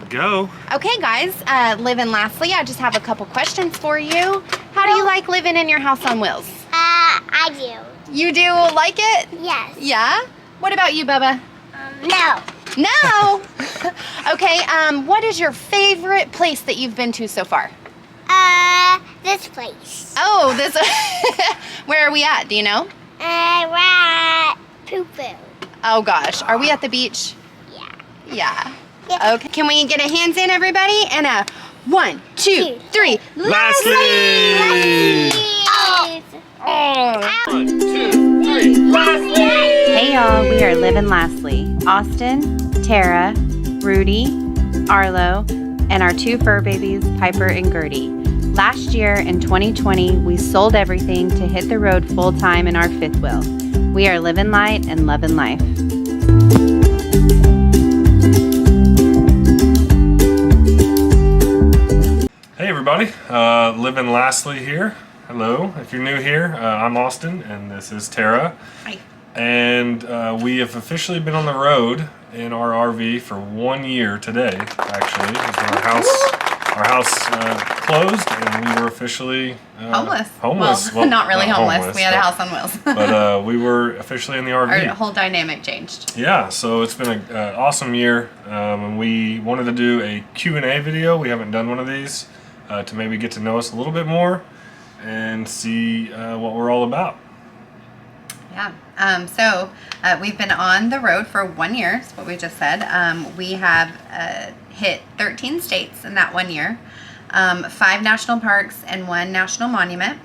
Go. Okay, guys, Liv and Lastly, I just have a couple questions for you. How do you like living in your house on wheels? I do. You do like it? Yes. Yeah? What about you, Bubba? No. No? Okay, what is your favorite place that you've been to so far? This place. Oh, this, where are we at? Do you know? We're at Poo-Poo. Oh gosh, are we at the beach? Yeah. Yeah. Yeah. Okay, can we get a hands in, everybody? And a 1, 2, 3. Lastly! Oh. 1, 2, 3. Lastly! Hey y'all, we are Liv and Lastly. Austin, Tara, Rudy, Arlo, and our 2 fur babies, Piper and Gertie. Last year in 2020, we sold everything to hit the road full time in our 5th wheel. We are living light and loving life. Hey everybody, Liv and Lastly here. Hello, if you're new here, I'm Austin and this is Tara. Hi. And we have officially been on the road in our RV for 1 year today, actually. It was when our house closed and we were officially homeless. Well, not really homeless. We had a house on wheels. But we were officially in the RV. Our whole dynamic changed. Yeah, so it's been an awesome year, and we wanted to do a Q&A video. We haven't done one of these to maybe get to know us a little bit more and see what we're all about. Yeah. So we've been on the road for 1 year, is what we just said. We have hit 13 states in that 1 year, 5 national parks and 1 national monument.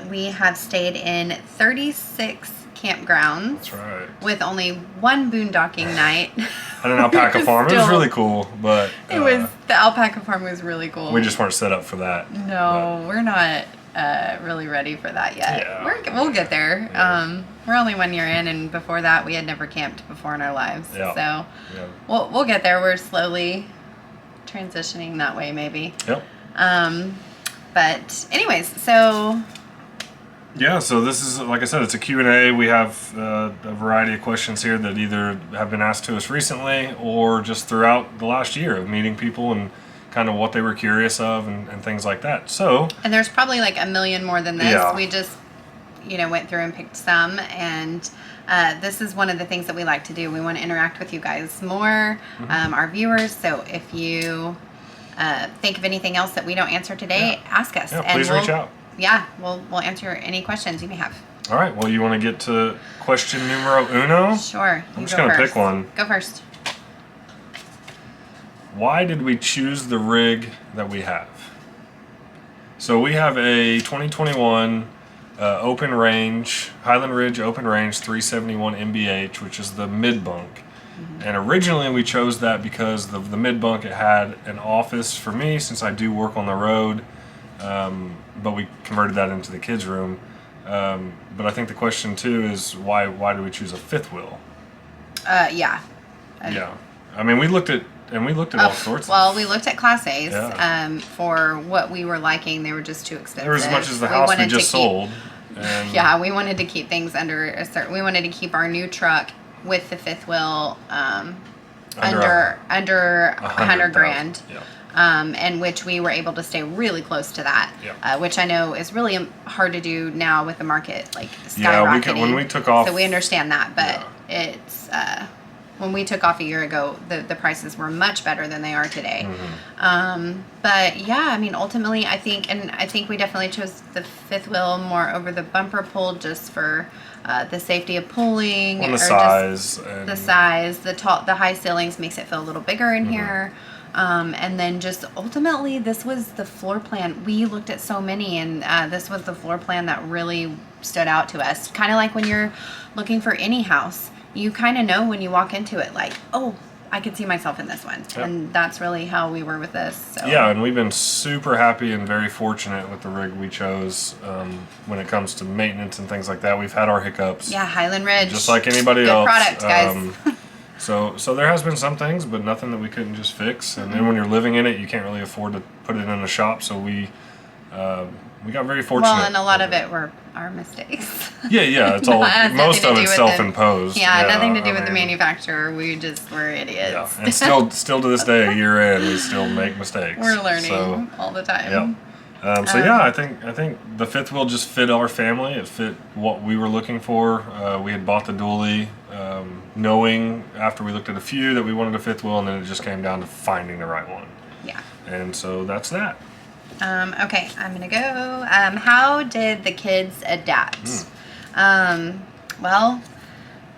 We have stayed in 36 campgrounds. That's right. With only 1 boondocking night. At an alpaca farm. It was really cool, but the alpaca farm was really cool. we just weren't set up for that. No, we're not really ready for that yet. Yeah. We'll get there. Yeah. We're only 1 year in, and before that, we had never camped before in our lives. Yeah. So Yeah. we'll get there. We're slowly transitioning that way, maybe. Yep. But anyways, so Yeah, so this is, like I said, it's a Q&A. We have a variety of questions here that either have been asked to us recently or just throughout the last year of meeting people and kind of what they were curious of and things like that. So, and there's probably like a million more than this. Yeah. We just, went through and picked some, and this is one of the things that we like to do. We want to interact with you guys more, our viewers. So if you think of anything else that we don't answer today, ask us. yeah, and please reach out. Yeah, we'll answer any questions you may have. All right, well, you want to get to question numero uno? Sure. I'm just going to pick one. Go first. Why did we choose the rig that we have? So we have a 2021 open range, Highland Ridge open range 371 MBH, which is the mid bunk. And originally we chose that because the mid bunk, it had an office for me since I do work on the road, but we converted that into the kids' room. But I think the question too is why do we choose a 5th wheel? Yeah. Yeah, I mean we looked at all sorts. Well, we looked at Class A's. Yeah. For what we were liking, they were just too expensive. There was as much as the house we just sold. And yeah, we wanted to keep things under a certain. We wanted to keep our new truck with the 5th wheel under $100 grand. Yeah. And which we were able to stay really close to that, which I know is really hard to do now with the market like skyrocketing. When we took off, so we understand that, but it's when we took off a year ago, the prices were much better than they are today. But yeah, I mean, ultimately, I think we definitely chose the 5th wheel more over the bumper pull just for the safety of pulling, the size, the high ceilings makes it feel a little bigger in here. And then just ultimately, this was the floor plan. We looked at so many, and this was the floor plan that really stood out to us. Kind of like when you're looking for any house, you kind of know when you walk into it, like, oh, I could see myself in this one. Yep. And that's really how we were with this. So. Yeah, and we've been super happy and very fortunate with the rig we chose when it comes to maintenance and things like that. We've had our hiccups. Yeah, Highland Ridge. Just like anybody else. Good product, guys. So there has been some things, but nothing that we couldn't just fix. And then when you're living in it, you can't really afford to put it in a shop. So we we got very fortunate. Well, and a lot with of it were our mistakes. Yeah, it's all, It has most nothing of to it's do with self-imposed. Yeah, nothing to do I with the mean, manufacturer. We just were idiots. Yeah, and still to this day, a year in, we still make mistakes. We're learning So, all the time. yeah. I think the fifth wheel just fit our family. It fit what we were looking for. We had bought the dually, knowing after we looked at a few that we wanted a fifth wheel, and then it just came down to finding the right one. Yeah. And so that's that. Okay, I'm gonna go. How did the kids adapt? Well,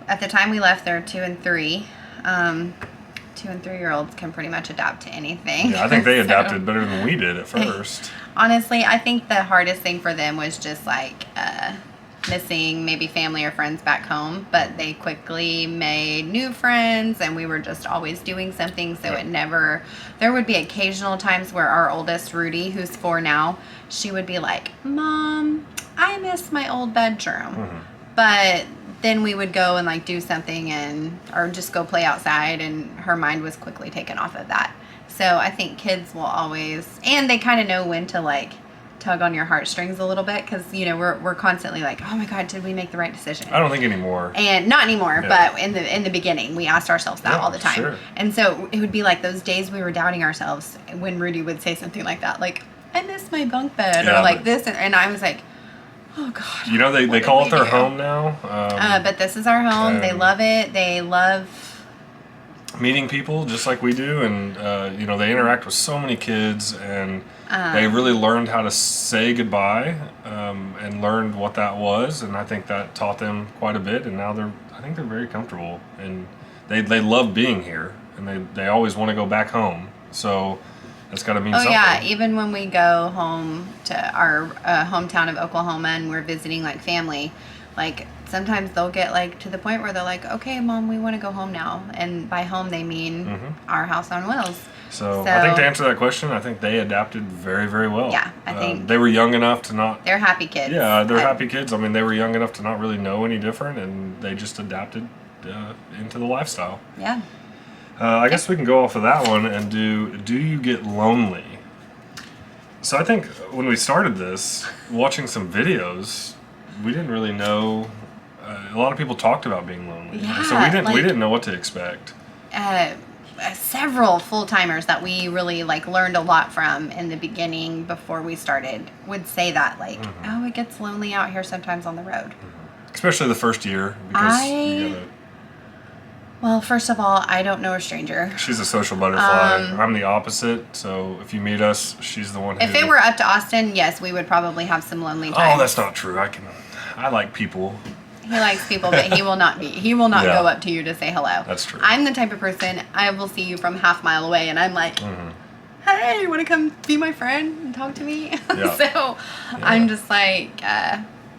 at the time we left, they're 2 and 3. 2 and 3-year-olds can pretty much adapt to anything. Yeah, I think they So, adapted better than we did at first. honestly, I think the hardest thing for them was just like missing maybe family or friends back home, but they quickly made new friends, and we were just always doing something, so it never, there would be occasional times where our oldest, Rudy, who's 4 now, she would be like, Mom, I miss my old bedroom. But then we would go and like do something or just go play outside, and her mind was quickly taken off of that. So I think kids will always, and they kind of know when to like tug on your heartstrings a little bit, because we're constantly like, oh my God, did we make the right decision? I don't think anymore. And not anymore, Yeah. but in the beginning, we asked ourselves that Yeah, all the time. sure. And so it would be like those days we were doubting ourselves when Rudy would say something like that, like, I miss my bunk bed, Yeah, or like but- this, and I was like, oh God. You know, they what call did it their we do? home now. But this is our home. They and- love it. They love. Meeting people just like we do, and they interact with so many kids, and they really learned how to say goodbye, and learned what that was, and I think that taught them quite a bit, and now I think they're very comfortable, and they love being here, and they always want to go back home, so that's got to mean something. Yeah, even when we go home to our hometown of Oklahoma and we're visiting like family, like sometimes they'll get like to the point where they're like, okay, Mom, we want to go home now. And by home, they mean our house on wheels. So I think to answer that question, I think they adapted very, very well. Yeah, I think they were young enough to not. They're happy kids. Yeah, they're happy kids. I mean, they were young enough to not really know any different, and they just adapted into the lifestyle. Yeah. I guess we can go off of that one and do you get lonely? So I think when we started this, watching some videos, we didn't really know. A lot of people talked about being lonely, Yeah, so we didn't know what to expect. Several full-timers that we really like learned a lot from in the beginning before we started would say that like, oh, it gets lonely out here sometimes on the road. Especially the first year, because you gotta. Well, first of all, I don't know a stranger. She's a social butterfly. I'm the opposite, so if you meet us, she's the one who... If it were up to Austin, yes, we would probably have some lonely times. Oh, that's not true. I like people. He likes people, but he will not Yeah. go up to you to say hello. That's true. I'm the type of person, I will see you from half mile away, and I'm like, hey, you want to come be my friend and talk to me? Yeah. So I'm just like,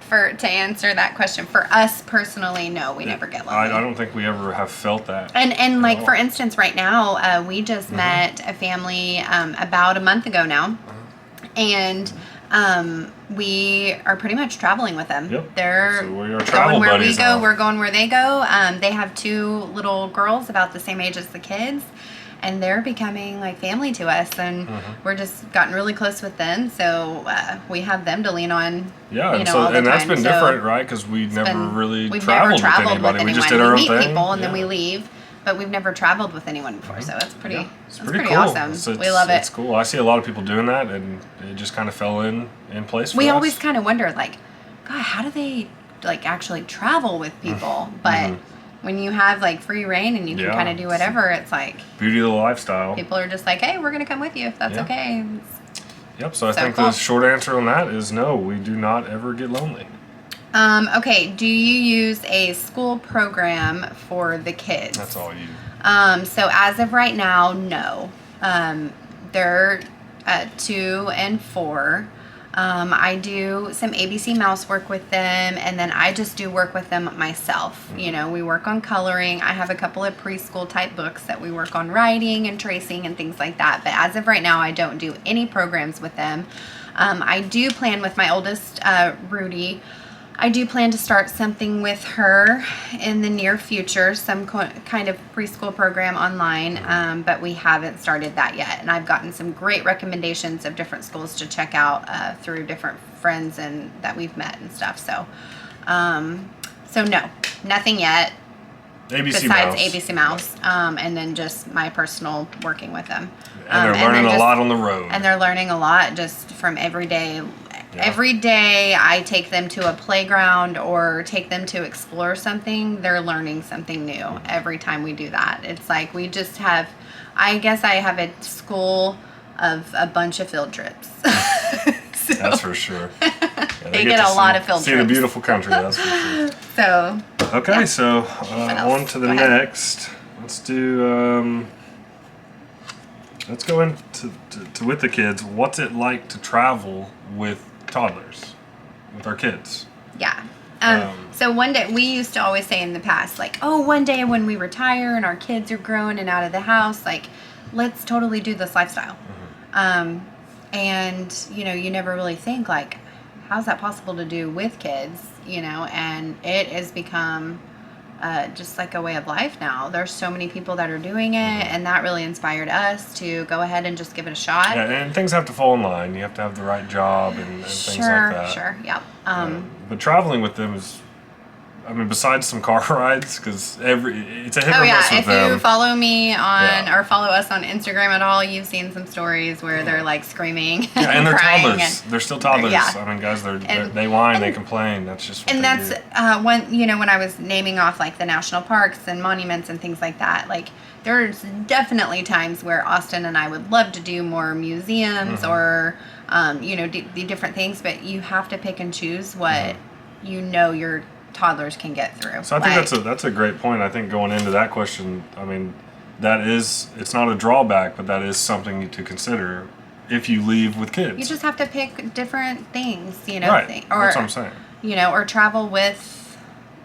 to answer that question, for us personally, no, we never get lonely. I don't think we ever have felt that. And like, all. for instance, right now, we just met a family about a month ago now, and we are pretty much traveling with them. Yep. They're So we are travel going where we buddies go. now. We're going where they go. They have 2 little girls about the same age as the kids, and they're becoming like family to us, and we're just gotten really close with them. So we have them to lean on. Yeah, you and know, so all the and that's time. been So different, right? Because we've never really we've traveled never with anybody. We just did anyone. our own We meet thing. people and then Yeah. we leave, but we've never traveled with anyone before. So it's pretty. Yeah, it's that's pretty pretty cool. awesome. It's We love it. It's cool. I see a lot of people doing that, and it just kind of fell in place for We us. always kind of wondered, like, God, how do they like actually travel with people? But when you have like free reign and you can Yeah. kind of do whatever, it's like Beauty of the lifestyle. people are just like, hey, we're gonna come with you if that's Yeah. okay. Yep. So I So think cool. the short answer on that is no. We do not ever get lonely. Okay, do you use a school program for the kids? That's all you. So as of right now, no. They're 2 and 4. I do some ABC mouse work with them, and then I just do work with them myself. You know, we work on coloring. I have a couple of preschool type books that we work on writing and tracing and things like that. But as of right now, I don't do any programs with them. I do plan with my oldest, Rudy. I do plan to start something with her in the near future, some kind of preschool program online, but we haven't started that yet. And I've gotten some great recommendations of different schools to check out through different friends and that we've met and stuff. So, so no, nothing yet. ABC besides Mouse. ABC Mouse, and then just my personal working with them. And they're learning a lot on the road. And they're learning a lot just from every day. Yeah. Every day I take them to a playground or take them to explore something, they're learning something new every time we do that. It's like we just have, I guess I have a school of a bunch of field trips. So, that's for sure. Yeah, they get a lot of field trips. See the beautiful country, that's for sure. So. Okay, yeah. So on to the next. Let's do, let's go into with the kids. What's it like to travel with toddlers, with our kids? Yeah. So one day, we used to always say in the past, like, oh, one day when we retire and our kids are grown and out of the house, like, let's totally do this lifestyle. And, you know, you never really think, like, how's that possible to do with kids, you know? And it has become just like a way of life now. There's so many people that are doing it, and that really inspired us to go ahead and just give it a shot. Yeah, and things have to fall in line. You have to have the right job and things like that. Sure, yeah. But traveling with them is, I mean, besides some car rides, because it's a hit or miss with them. If you follow me on or follow us on Instagram at all, you've seen some stories where they're like screaming and they're crying toddlers. They're still toddlers. Yeah. I mean, guys, they whine, they complain. That's just what and they that's do. when I was naming off like the national parks and monuments and things like that, like there's definitely times where Austin and I would love to do more museums or do different things, but you have to pick and choose what you know your toddlers can get through. So I think that's a great point. I think going into that question, I mean, it's not a drawback, but that is something to consider if you leave with kids. You just have to pick different things, you know. Right. That's what I'm saying. You know, or travel with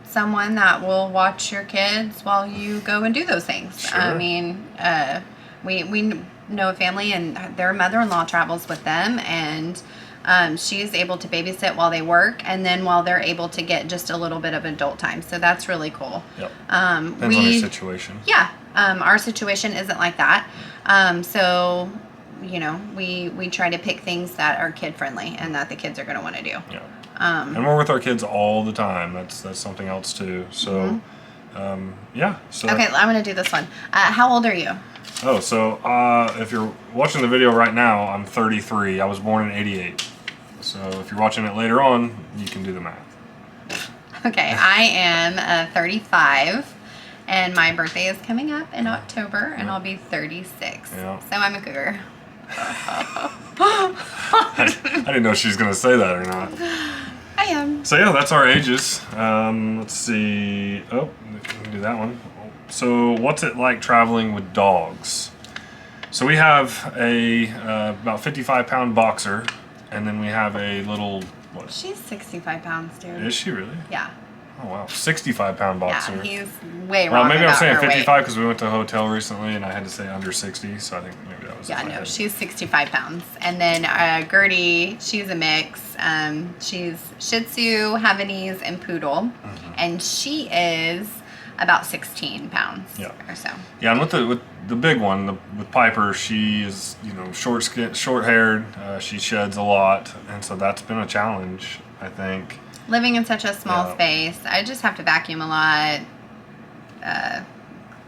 someone that will watch your kids while you go and do those things. Sure. I mean, we know a family and their mother-in-law travels with them, and she's able to babysit while they work, and then while they're able to get just a little bit of adult time. So that's really cool. Yep. Depends on your situation. Yeah. Our situation isn't like that. So, you know, we try to pick things that are kid friendly and that the kids are going to want to do. Yeah. And we're with our kids all the time. That's something else too. So, yeah. So okay, I'm going to do this one. How old are you? Oh, so if you're watching the video right now, I'm 33. I was born in 88. So if you're watching it later on, you can do the math. Okay, I am 35, and my birthday is coming up in October, and I'll be 36. Yeah. So I'm a cougar. I didn't know she was going to say that or not. I am. So yeah, that's our ages. Let's see. Oh, we can do that one. So what's it like traveling with dogs? So we have a about 55-pound boxer, and then we have a little, what? She's 65 pounds, dude. Is she really? Yeah. Oh wow, 65-pound boxer. Yeah, he's way wrong. Well, maybe I'm about saying her 55 because we went to a hotel recently and I had to say under 60, so I think maybe that was. Yeah, no, she's 65 pounds. And then Gertie, she's a mix. She's Shih Tzu, Havanese, and Poodle, and she is about 16 pounds or so. Yeah, and with the big one, with Piper, she is short-haired. She sheds a lot, and so that's been a challenge, I think. Living in such a small space, I just have to vacuum a lot,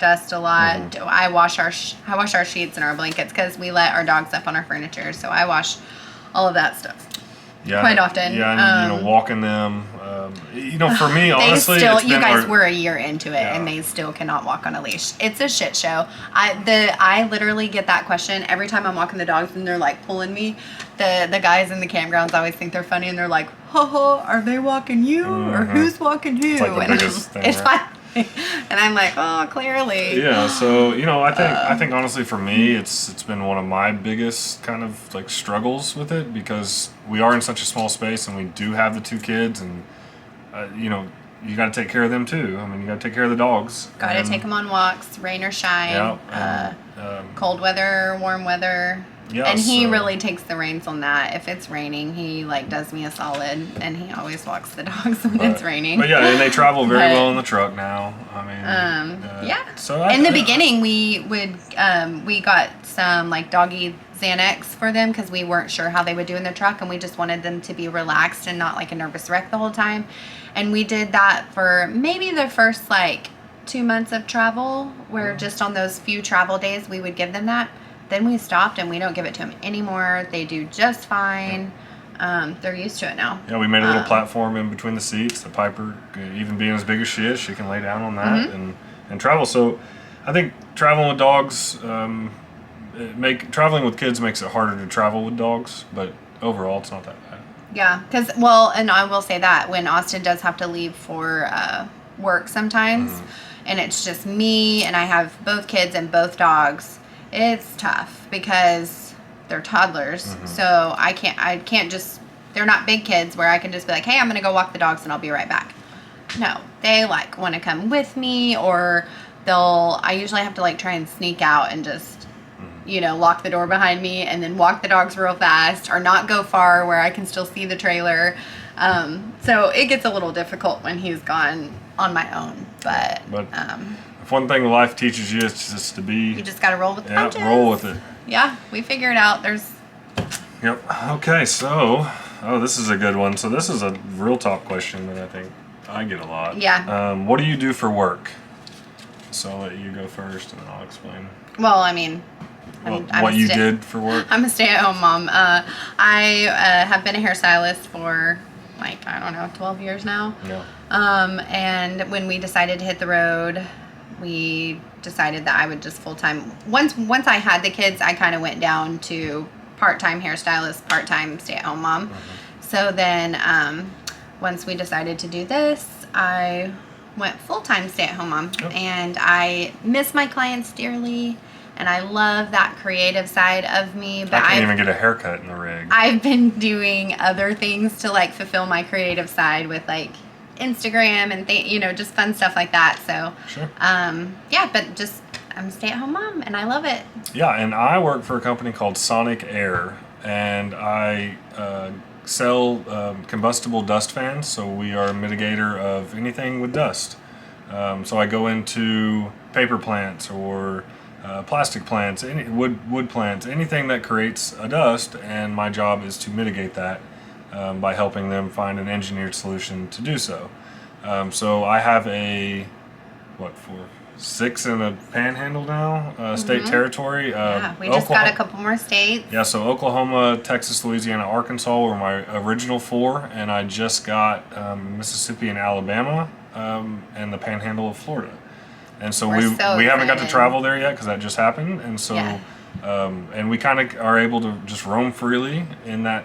dust a lot. I wash our sheets and our blankets because we let our dogs up on our furniture, so I wash all of that stuff. Yeah, quite often. Yeah, and walking them. For me, honestly, you guys were a year into it, and they still cannot walk on a leash. It's a shit show. I literally get that question every time I'm walking the dogs, and they're like pulling me. The guys in the campgrounds always think they're funny, and they're like, "Ho ho, are they walking you, or who's walking who?" It's like the biggest thing. It's like, and I'm like, "Oh, clearly." Yeah. So I think honestly for me, it's been one of my biggest kind of like struggles with it because we are in such a small space, and we do have the two kids, and you got to take care of them too. I mean, you got to take care of the dogs. Got to take them on walks, rain or shine. Yeah. Cold weather, warm weather. Yeah, And he so- really takes the reins on that. If it's raining, he like does me a solid, and he always walks the dogs when it's raining. But yeah, and they travel very But, well in the truck now. I mean, yeah. So In the beginning, we would we got some like doggy Xanax for them because we weren't sure how they would do in the truck, and we just wanted them to be relaxed and not like a nervous wreck the whole time. And we did that for maybe the first like 2 months of travel, where just on those few travel days we would give them that. Then we stopped, and we don't give it to them anymore. They do just fine. They're used to it now. Yeah, we made a little platform in between the seats. The Piper, even being as big as she is, she can lay down on that and travel. So I think traveling with dogs, traveling with kids makes it harder to travel with dogs, but overall it's not that bad. Yeah, because, and I will say that when Austin does have to leave for work sometimes, and it's just me, and I have both kids and both dogs, it's tough because they're toddlers. So I can't just, they're not big kids where I can just be like, hey, I'm going to go walk the dogs and I'll be right back. No, they like want to come with me, or I usually have to like try and sneak out and just, lock the door behind me and then walk the dogs real fast, or not go far where I can still see the trailer. So it gets a little difficult when he's gone on my own, but if one thing life teaches you, it's just to be. You just got to roll with the punches. Roll with it. Yeah, we figure it out. Yep. Okay, so, this is a good one. So this is a real top question that I think I get a lot. Yeah. What do you do for work? So I'll let you go first, and then I'll explain. Well, I mean, I'm what you did for work? I'm a stay-at-home mom. I have been a hairstylist for 12 years now. Yeah. And when we decided to hit the road, we decided that I would just full-time. Once I had the kids, I kind of went down to part-time hairstylist, part-time stay-at-home mom. So then once we decided to do this, I went full-time stay-at-home mom. And I miss my clients dearly, and I love that creative side of me. But I can't even get a haircut in the rig. I've been doing other things to like fulfill my creative side with like Instagram and just fun stuff like that. So sure. But just I'm a stay-at-home mom, and I love it. Yeah, and I work for a company called Sonic Air, and I sell combustible dust fans. So we are a mitigator of anything with dust. So I go into paper plants or plastic plants, any wood plants, anything that creates a dust, and my job is to mitigate that by helping them find an engineered solution to do so. So I have 6 in a panhandle now, state territory. Yeah, we just got a couple more states. Yeah, so Oklahoma, Texas, Louisiana, Arkansas were my original 4, and I just got Mississippi and Alabama, and the panhandle of Florida. And so we haven't got to travel there yet because that just happened, and so and we kind of are able to just roam freely in that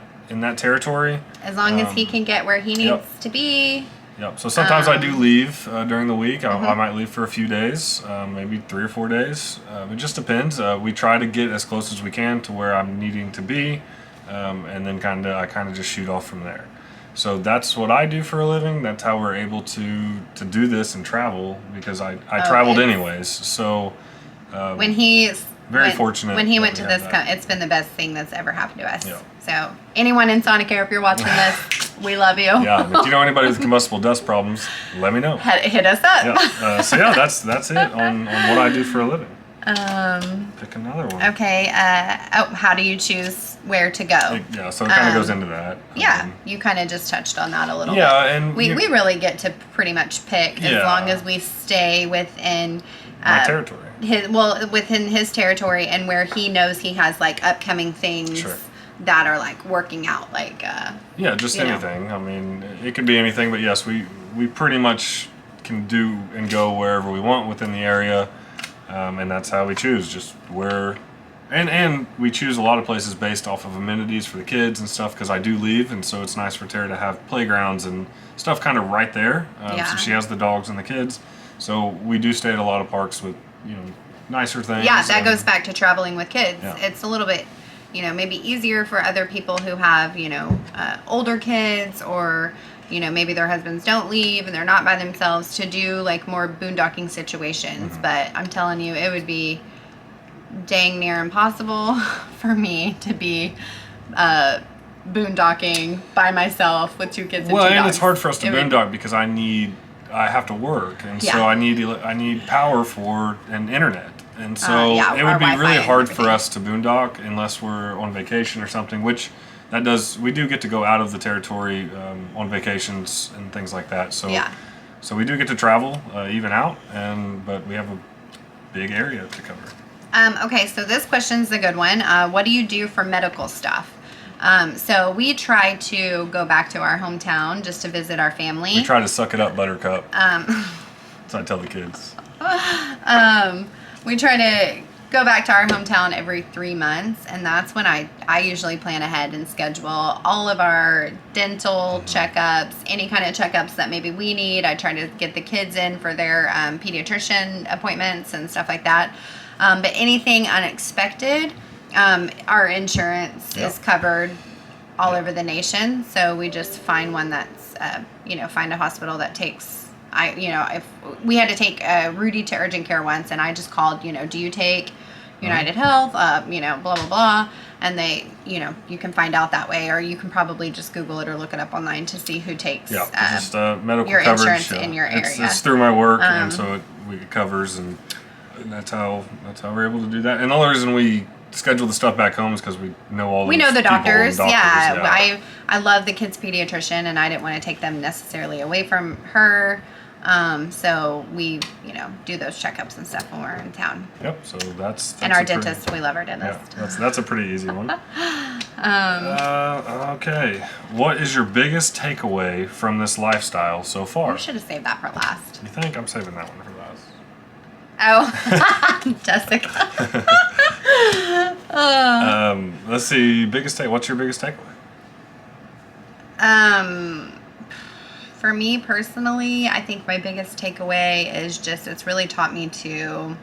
territory as long as he can get where he needs to be. Yep. So sometimes I do leave during the week. I might leave for a few days, maybe 3 or 4 days. It just depends. We try to get as close as we can to where I'm needing to be, and then I kind of just shoot off from there. So that's what I do for a living. That's how we're able to do this and travel, because I traveled anyways. So when he's very fortunate. When he went to this, it's been the best thing that's ever happened to us. Yeah. So anyone in Sonic Air, if you're watching this, we love you. Yeah, if you know anybody with combustible dust problems, let me know. Hit us up. Yeah. So yeah, that's it on what I do for a living. Pick another one. Okay. How do you choose where to go? Yeah, so it kind of goes into that. Yeah, you kind of just touched on that a little bit. Yeah, and we really get to pretty much pick as long as we stay within my territory. Within his territory, and where he knows he has like upcoming things that are like working out, like just anything. I mean, it could be anything, but yes, we pretty much can do and go wherever we want within the area, and that's how we choose, just where. And we choose a lot of places based off of amenities for the kids and stuff, because I do leave, and so it's nice for Tara to have playgrounds and stuff kind of right there, so she has the dogs and the kids. So we do stay at a lot of parks with nicer things. Yeah, that goes back to traveling with kids. Yeah. It's a little bit, maybe easier for other people who have, older kids, or, maybe their husbands don't leave and they're not by themselves, to do like more boondocking situations. But I'm telling you, it would be dang near impossible for me to be boondocking by myself with 2 kids and 2 Well, and dogs. it's hard for us to It would- boondock because I have to work, and so Yeah. I need power for an internet, and so yeah, it our would be Wi-Fi really and hard for everything. us to boondock unless we're on vacation or something. Which we do get to go out of the territory on vacations and things like that. So Yeah. so we do get to travel even out, but we have a big area to cover. Okay, so this question's a good one. What do you do for medical stuff? So we try to go back to our hometown just to visit our family. We try to suck it up, Buttercup. So I tell the kids. We try to go back to our hometown every 3 months, and that's when I usually plan ahead and schedule all of our dental checkups, any kind of checkups that maybe we need. I try to get the kids in for their pediatrician appointments and stuff like that. But anything unexpected, our insurance Yep. is covered all over the nation, so we just find one that's find a hospital that takes. If we had to take Rudy to urgent care once, and I just called, do you take United Health, blah, blah, blah. And they, you can find out that way, or you can probably just Google it or look it up online to see who takes Yeah, just medical your coverage. insurance in your It's area. through my work, and so it covers, and that's how we're able to do that. And the only reason we schedule the stuff back home is because we know all we those know the people and doctors. Yeah. yeah. I love the kids' pediatrician, and I didn't want to take them necessarily away from her. So we, do those checkups and stuff when we're in town. Yep. So that's And our a pretty- dentist, we love our Yeah, dentist. that's a pretty easy one. Okay. What is your biggest takeaway from this lifestyle so far? You should have saved that for last. You think? I'm saving that one for last. Oh, Jessica. Let's see. What's your biggest takeaway? For me personally, I think my biggest takeaway is just it's really taught me to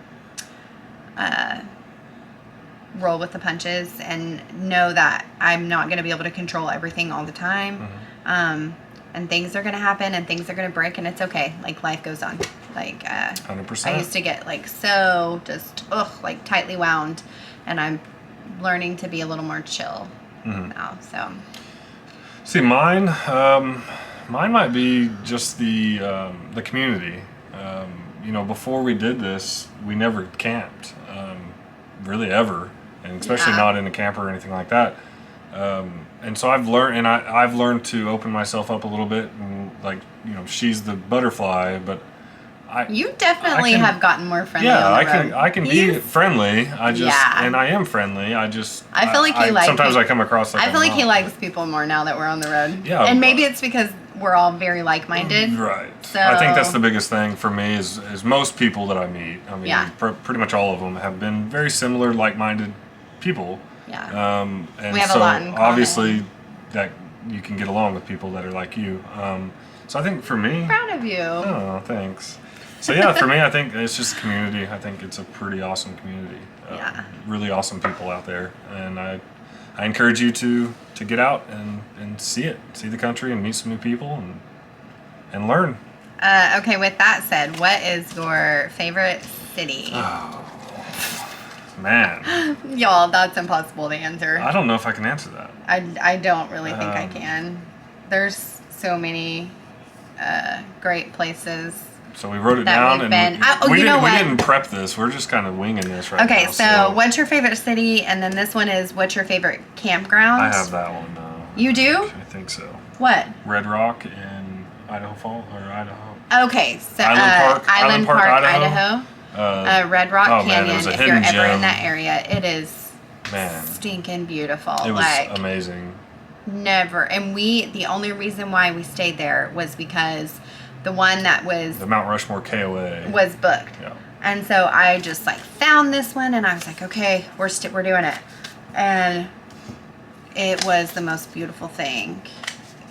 roll with the punches and know that I'm not going to be able to control everything all the time. And things are going to happen and things are going to break, and it's okay. Like, life goes on. Like, 100%. I used to get so just tightly wound, and I'm learning to be a little more chill now. So See, mine might be just the community. Before we did this, we never camped, really ever, and especially Yeah. not in a camper or anything like that. And so I've learned to open myself up a little bit, and she's the butterfly, but you definitely have gotten more friendly. yeah, on the I can road. I can be He's- friendly. Yeah. And I am friendly. I feel like you like sometimes me. I come across like I feel I'm like he not. likes people more now that we're on the road. Yeah, and maybe but- it's because we're all very like-minded. Right. So I think that's the biggest thing for me is most people that I meet. I mean, Yeah. pretty much all of them have been very similar, like-minded people. Yeah. And We have a so lot in common. obviously that you can get along with people that are like you. So I think for me, Proud of you. oh, thanks. So yeah, for me, I think it's just community. I think it's a pretty awesome community. Yeah. Really awesome people out there, and I encourage you to get out and see the country, and meet some new people, and learn. Okay, with that said, what is your favorite city? Man, Y'all, that's impossible to answer. I don't know if I can answer that. I don't really think I can. There's so many great places. So we wrote it That down, we've and been- we you know didn't what? we didn't prep this. We're just kind of winging this right Okay, now. so what's your favorite city? And then this one is, what's your favorite campground? I have that one. You do? I think so. What? Red Rock in Idaho. Okay, so Island Park, Idaho. Red Rock oh, man, it Canyon. was a If you're hidden ever in gem. that area, it is Man, stinking beautiful. it was like amazing. never. And the only reason why we stayed there was because the one that was The Mount Rushmore KOA. booked. Yeah. And so I just found this one, and I was like, okay, we're doing it. And it was the most beautiful thing.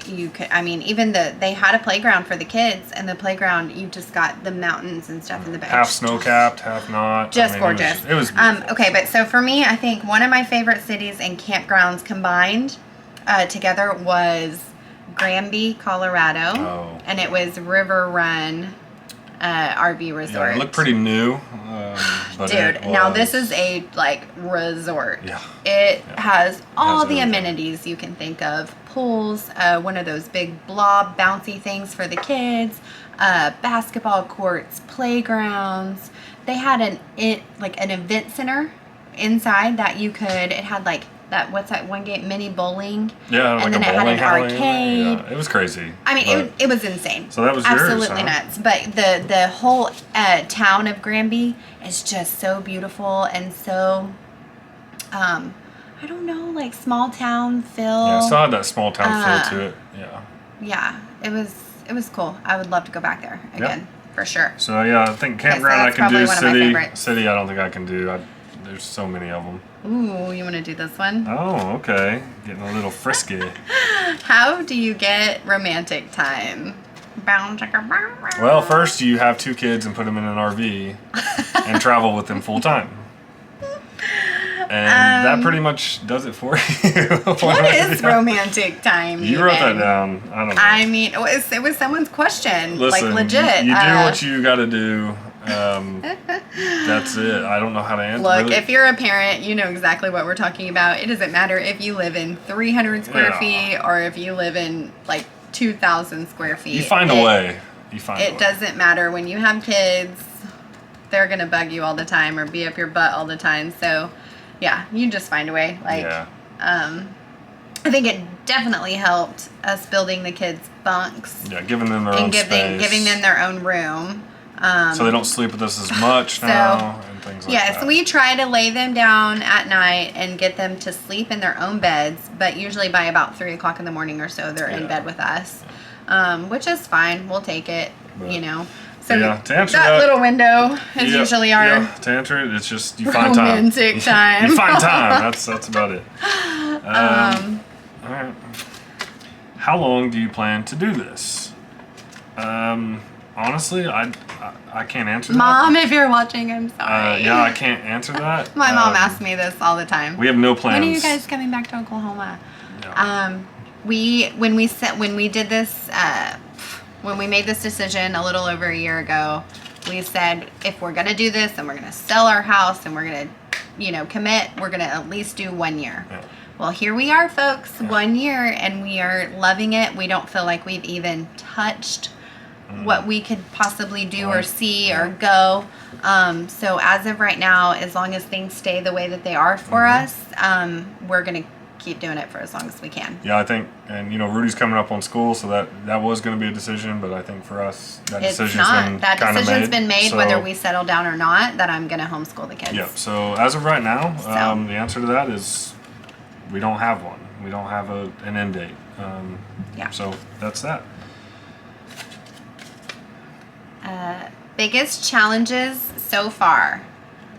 Even they had a playground for the kids, and the playground, you just got the mountains and stuff in the back. Half snow-capped, half not. Just gorgeous. It was beautiful. Okay, but so for me, I think one of my favorite cities and campgrounds combined together was Granby, Colorado. Oh. And it was River Run RV Resort. Yeah, it looked pretty new. But Dude, it now this was- is a like resort. Yeah. It Yeah. has all Has the everything. amenities you can think of. Pools, one of those big blob bouncy things for the kids, basketball courts, playgrounds. They had an event center inside that you could. It had like that. What's that one game? Mini bowling. Yeah, like and then a it had bowling an alley in there. arcade. Yeah, it was crazy. I mean, But- it was insane. So that was yours, absolutely huh? nuts. But the whole town of Granby is just so beautiful and so, I don't know, like small town feel. Yeah, it still had that small town Uh, feel to it. Yeah. Yeah, it was cool. I would love to go back there again for sure. So yeah, I think Okay, so campground I that's can do. probably one of my City, favorites. city, I don't think I can do. There's so many of them. Ooh, you want to do this one? Oh, okay. Getting a little frisky. How do you get romantic time? Well, first you have 2 kids and put them in an RV and travel with them full time. And that pretty much does it for you. What is romantic time? You wrote that even? down. I don't know. I mean, it was someone's question. Listen, like legit. You do what you got to do. That's it. I don't know how to answer. Look, really. if you're a parent, you know exactly what we're talking about. It doesn't matter if you live in 300 square Yeah. feet or if you live in like 2,000 square feet. You find a way. You find a way. It doesn't matter. When you have kids, they're going to bug you all the time or be up your butt all the time. So, yeah, you just find a way. Like, Yeah. I think it definitely helped us building the kids' bunks Yeah, giving them their own and space. giving them their own room. So they don't sleep with us as much now and things like that. Yes, we try to lay them down at night and get them to sleep in their own beds, but usually by about 3 o'clock in the morning or so, they're in Yeah. bed with us, which is fine. We'll take it, But- you know. So Yeah, to answer that that- little window is Yeah, usually our yeah, to answer it, it's just you find time. romantic time. You find time. That's about it. All right. How long do you plan to do this? Honestly, I can't answer that. Mom, if you're watching, I'm sorry. Yeah, I can't answer that. My mom asks me this all the time. We have no plans. When are you guys coming back to Oklahoma? Yeah. When we did this, when we made this decision a little over a year ago, we said if we're gonna do this and we're gonna sell our house and we're gonna, commit, we're gonna at least do 1 year. Yeah. Well, here we are, folks, 1 year, and we are loving it. We don't feel like we've even touched what we could possibly do or Right. see or go. So as of right now, as long as things stay the way that they are for us, we're gonna keep doing it for as long as we can. Yeah, I think, and Rudy's coming up on school, so that was going to be a decision, but I think for us, that It's decision's not. been That kinda decision's been made so- whether we settle down or not, that I'm gonna homeschool the kids. Yeah. So as of right now, So. the answer to that is we don't have one. We don't have an end date. Yeah. So that's that. Biggest challenges so far.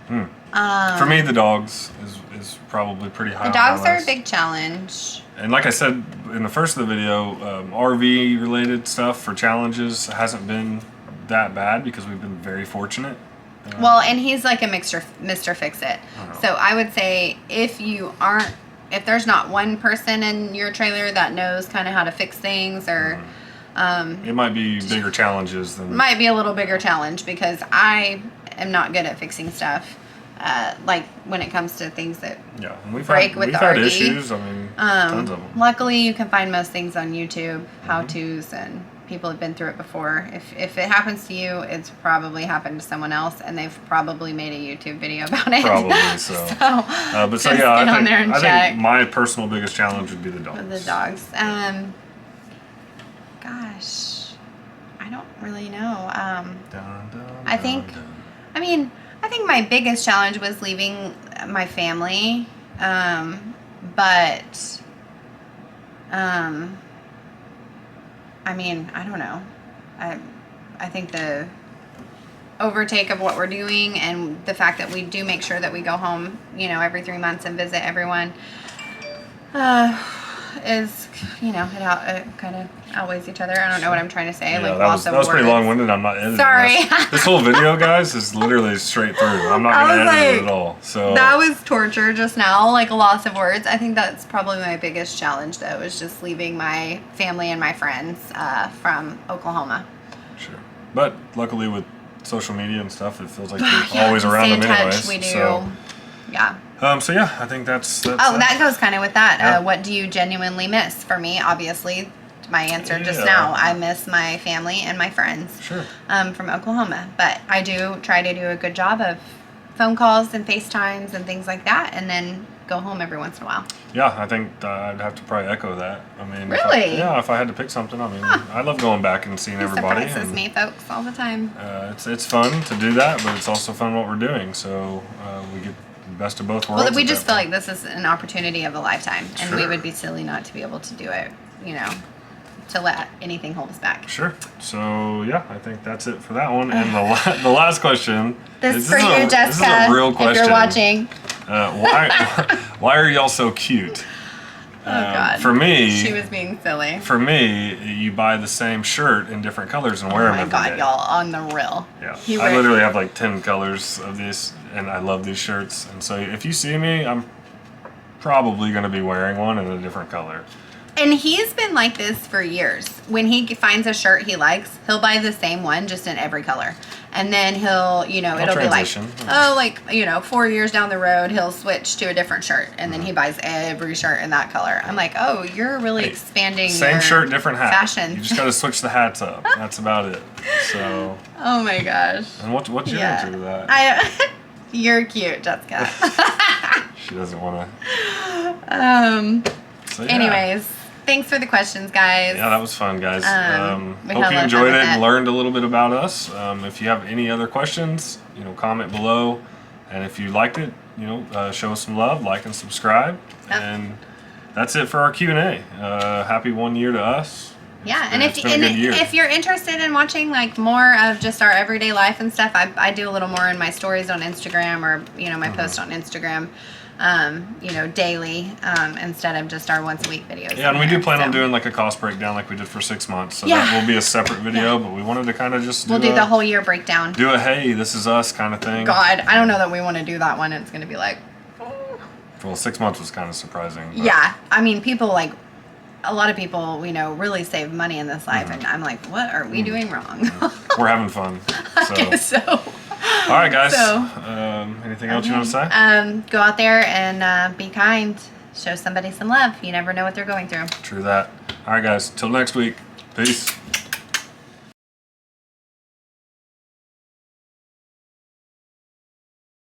For me, the dogs is probably pretty high. The on my dogs are a list. big challenge. And like I said in the first of the video, RV related stuff for challenges hasn't been that bad because we've been very fortunate. Well, and he's like a Mr. Fix-It. Oh. So I would say if there's not one person in your trailer that knows kind of how to fix things or It might be bigger challenges than might be a little bigger challenge because I am not good at fixing stuff. Like when it comes to things that yeah. And we've break had, with we've the had RV. issues. I mean, tons of them. luckily you can find most things on YouTube, how-tos, and people have been through it before. If it happens to you, it's probably happened to someone else and they've probably made a YouTube video about it. Probably so. But so just yeah, get on there and I check. think my personal biggest challenge would be the dogs. With the dogs. Gosh, I don't really know. Dun, dun, I think, dun, dun. I think my biggest challenge was leaving my family. But, I don't know. I think the overtake of what we're doing and the fact that we do make sure that we go home, every 3 months and visit everyone, is, it kind of outweighs each other. I don't know what I'm trying to say. Yeah, like that lots was, of that was pretty words. long-winded. I'm not editing Sorry. this whole video, guys, is literally straight through. I'm not I going to was edit it like, at all. So That was torture just now, like lots of words. I think that's probably my biggest challenge, though, is just leaving my family and my friends from Oklahoma. sure. But luckily with social media and stuff, it feels like Yeah, you're always we around stay in them touch. anyways. We do. So, Yeah. so yeah, I think that's Oh, it. that goes kind of with that. Yeah. What do you genuinely miss? For me, obviously, my answer just Yeah. now, I miss my family and my friends. Sure. From Oklahoma. But I do try to do a good job of phone calls and FaceTimes and things like that, and then go home every once in a while. Yeah, I think I'd have to probably echo that. I mean, Really? if I had to pick something, I mean, I love going back and seeing It everybody. surprises And, me, folks, all the time. it's fun to do that, but it's also fun what we're doing. So we get the best of both worlds. Well, we at just that feel point. like this is an opportunity of a lifetime, and we Sure. would be silly not to be able to do it, to let anything hold us back. Sure. So yeah, I think that's it for that one. And the last question. This is for is you, a, Jessica, This is a real question. if you're watching. Why are y'all so cute? Oh, God. For me, She was being silly. For me, you buy the same shirt in different colors and wear Oh them my every God, day. y'all, on the real. Yeah, He I wear- literally have like 10 colors of this, and I love these shirts. And so if you see me, I'm probably going to be wearing one in a different color. And he's been like this for years. When he finds a shirt he likes, he'll buy the same one just in every color. And then he'll, it'll transition. be like, 4 years down the road, he'll switch to a different shirt. And then he buys every shirt in that color. I'm like, oh, you're really Hey, expanding Same your shirt, different hat. fashion. You just got to switch the hats up. That's about it. So, Oh my gosh. and what's your Yeah. answer to that? You're cute, Jessica. She doesn't want to. So, yeah. Anyways, thanks for the questions, guys. Yeah, that was fun, guys. We had a Hope lot you of fun enjoyed with it it. and learned a little bit about us. If you have any other questions, comment below. And if you liked it, show us some love, like and subscribe. Yep. And that's it for our Q&A. Happy 1 year to us. Yeah, It's been a good year. if you're interested in watching like more of just our everyday life and stuff, I do a little more in my stories on Instagram or my post on Instagram, daily instead of just our once a week videos. Yeah, and we do there, plan on so. doing like a cost breakdown like we did for 6 months. So Yeah. that will be a separate video, but we wanted to kind of just We'll do the whole year breakdown. do a hey, this is us kind of thing. God, I don't know that we want to do that one. It's going to be like, Well, 6 months was kind of surprising. But yeah. I mean, a lot of people, really save money in this life, and I'm like, what are we doing wrong? We're having fun. So. I guess so. All right, guys. So- Anything else you want to say? Go out there and be kind. Show somebody some love. You never know what they're going through. True that. All right, guys. Till next week. Peace.